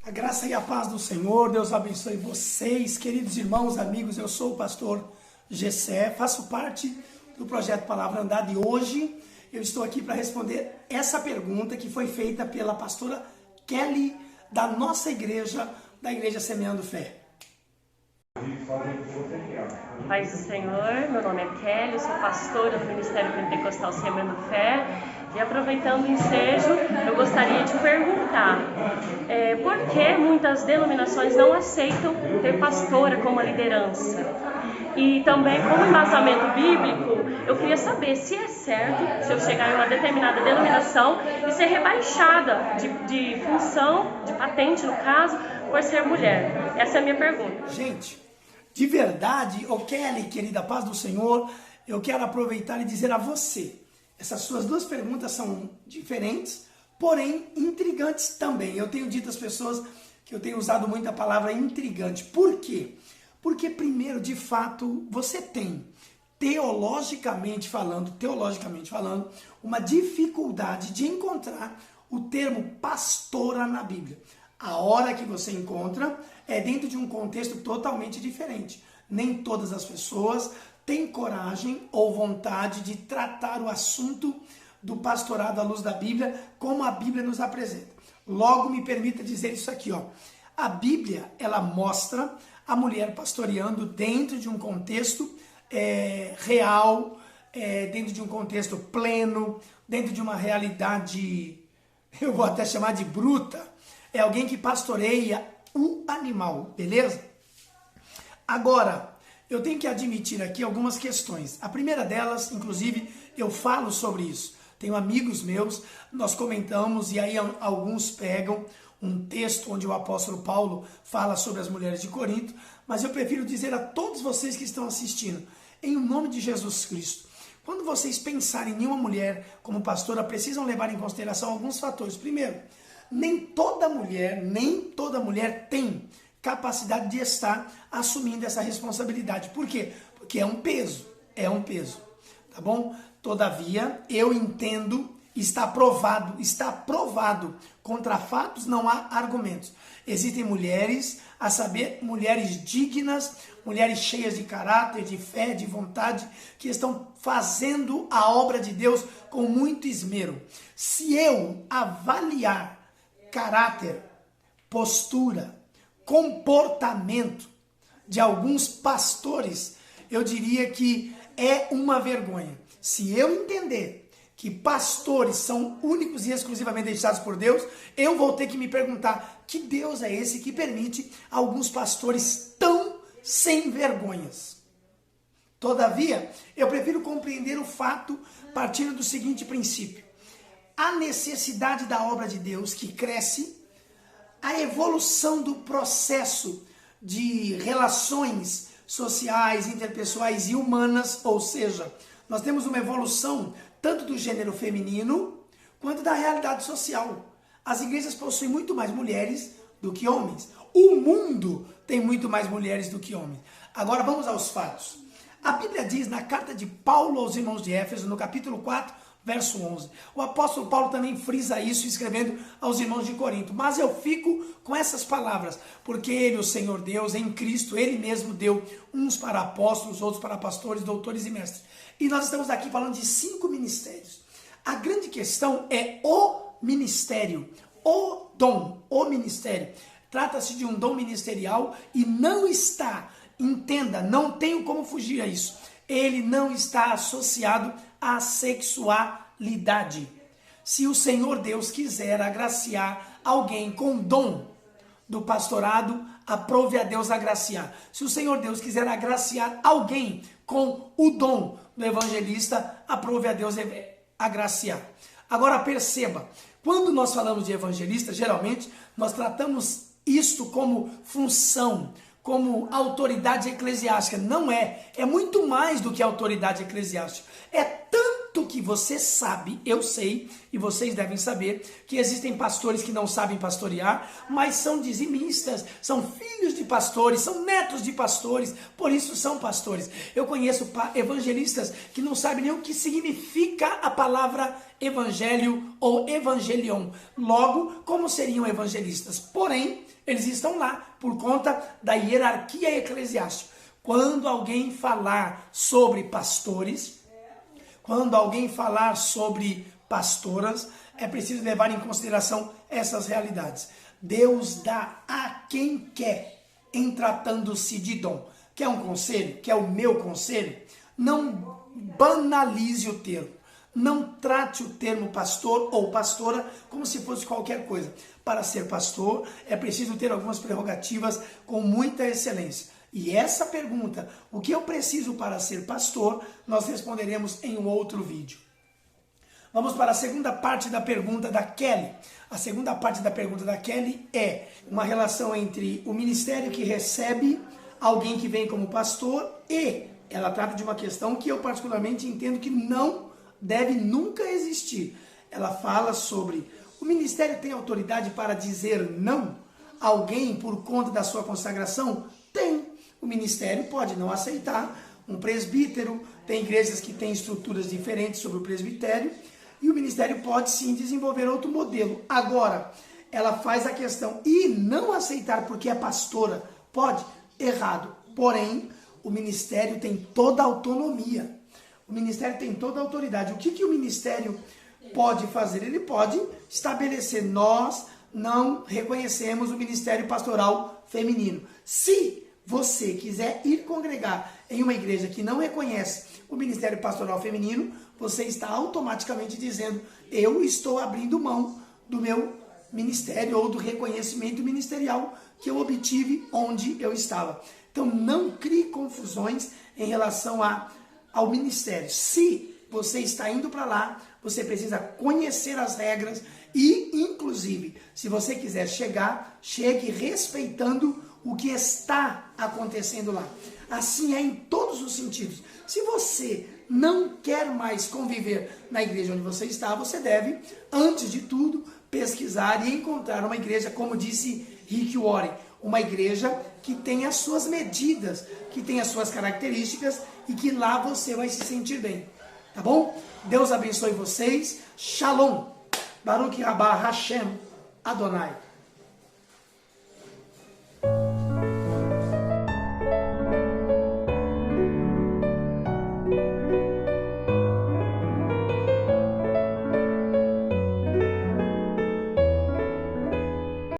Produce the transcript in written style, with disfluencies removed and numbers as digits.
A graça e a paz do Senhor, Deus abençoe vocês, queridos irmãos, amigos. Eu sou o pastor Gessé, faço parte do projeto Palavra Andada e hoje eu estou aqui para responder essa pergunta que foi feita pela pastora Kelly da nossa igreja, da Igreja Semeando Fé. Paz do Senhor, meu nome é Kelly, eu sou pastora do Ministério Pentecostal Semeando Fé. E aproveitando o ensejo, eu gostaria de perguntar por que muitas denominações não aceitam ter pastora como liderança? E também, como embasamento bíblico, eu queria saber se é certo, se eu chegar em uma determinada denominação e ser rebaixada de função, de patente no caso, por ser mulher. Essa é a minha pergunta. Gente, de verdade, Kelly, querida, paz do Senhor, eu quero aproveitar e dizer a você, essas suas duas perguntas são diferentes, porém intrigantes também. Eu tenho dito às pessoas que eu tenho usado muito a palavra intrigante. Por quê? Porque primeiro, de fato, você tem, teologicamente falando, uma dificuldade de encontrar o termo pastora na Bíblia. A hora que você encontra é dentro de um contexto totalmente diferente. Nem todas as pessoas têm coragem ou vontade de tratar o assunto do pastorado à luz da Bíblia como a Bíblia nos apresenta. Logo, me permita dizer isso aqui, ó. A Bíblia, ela mostra a mulher pastoreando dentro de um contexto real, dentro de um contexto pleno, dentro de uma realidade, eu vou até chamar de bruta. É alguém que pastoreia o animal, beleza? Agora, eu tenho que admitir aqui algumas questões. A primeira delas, inclusive, eu falo sobre isso. Tenho amigos meus, nós comentamos e aí alguns pegam um texto onde o apóstolo Paulo fala sobre as mulheres de Corinto, mas eu prefiro dizer a todos vocês que estão assistindo, em nome de Jesus Cristo, quando vocês pensarem em uma mulher como pastora, precisam levar em consideração alguns fatores. Primeiro, nem toda mulher tem capacidade de estar assumindo essa responsabilidade. Por quê? Porque é um peso, tá bom? Todavia, eu entendo, está provado, contra fatos não há argumentos. Existem mulheres, a saber, mulheres dignas, mulheres cheias de caráter, de fé, de vontade, que estão fazendo a obra de Deus com muito esmero. Se eu avaliar caráter, postura, comportamento de alguns pastores, eu diria que é uma vergonha. Se eu entender que pastores são únicos e exclusivamente deixados por Deus, eu vou ter que me perguntar que Deus é esse que permite alguns pastores tão sem vergonhas. Todavia, eu prefiro compreender o fato partindo do seguinte princípio: a necessidade da obra de Deus que cresce, a evolução do processo de relações sociais, interpessoais e humanas, ou seja, nós temos uma evolução tanto do gênero feminino quanto da realidade social. As igrejas possuem muito mais mulheres do que homens. O mundo tem muito mais mulheres do que homens. Agora vamos aos fatos. A Bíblia diz na carta de Paulo aos irmãos de Éfeso, no capítulo 4, verso 11. O apóstolo Paulo também frisa isso escrevendo aos irmãos de Corinto. Mas eu fico com essas palavras, porque ele, o Senhor Deus, em Cristo, ele mesmo deu uns para apóstolos, outros para pastores, doutores e mestres. E nós estamos aqui falando de 5 ministérios. A grande questão é o ministério, o dom, o ministério. Trata-se de um dom ministerial e não está, entenda, não tenho como fugir a isso. Ele não está associado à sexualidade. Se o Senhor Deus quiser agraciar alguém com dom do pastorado, aprove a Deus agraciar. Se o Senhor Deus quiser agraciar alguém com o dom do evangelista, aprove a Deus agraciar. Agora perceba, quando nós falamos de evangelista, geralmente nós tratamos isto como função, como autoridade eclesiástica. Não é. É muito mais do que autoridade eclesiástica. É tanto Tanto que você sabe, eu sei, e vocês devem saber, que existem pastores que não sabem pastorear, mas são dizimistas, são filhos de pastores, são netos de pastores, por isso são pastores. Eu conheço evangelistas que não sabem nem o que significa a palavra evangelho ou evangelion. Logo, como seriam evangelistas? Porém, eles estão lá por conta da hierarquia eclesiástica. Quando alguém falar sobre pastores, quando alguém falar sobre pastoras, é preciso levar em consideração essas realidades. Deus dá a quem quer, em tratando-se de dom. Quer um conselho? Quer o meu conselho? Não banalize o termo. Não trate o termo pastor ou pastora como se fosse qualquer coisa. Para ser pastor, é preciso ter algumas prerrogativas com muita excelência. E essa pergunta, o que eu preciso para ser pastor, nós responderemos em um outro vídeo. Vamos para a segunda parte da pergunta da Kelly. A segunda parte da pergunta da Kelly é uma relação entre o ministério que recebe alguém que vem como pastor e ela trata de uma questão que eu particularmente entendo que não deve nunca existir. Ela fala sobre o ministério tem autoridade para dizer não a alguém por conta da sua consagração? Tem. O ministério pode não aceitar um presbítero, tem igrejas que têm estruturas diferentes sobre o presbitério, e o ministério pode sim desenvolver outro modelo. Agora, ela faz a questão, e não aceitar porque é pastora, pode? Errado. Porém, o ministério tem toda a autonomia. O ministério tem toda a autoridade. O que o ministério pode fazer? Ele pode estabelecer, nós não reconhecemos o ministério pastoral feminino. Se você quiser ir congregar em uma igreja que não reconhece o ministério pastoral feminino, você está automaticamente dizendo, eu estou abrindo mão do meu ministério ou do reconhecimento ministerial que eu obtive onde eu estava. Então não crie confusões em relação ao ministério. Se você está indo para lá, você precisa conhecer as regras e, inclusive, se você quiser chegar, chegue respeitando o que está acontecendo lá. Assim é em todos os sentidos. Se você não quer mais conviver na igreja onde você está, você deve, antes de tudo, pesquisar e encontrar uma igreja, como disse Rick Warren, uma igreja que tem as suas medidas, que tem as suas características e que lá você vai se sentir bem. Tá bom? Deus abençoe vocês. Shalom. Baruch Rabá Hashem Adonai.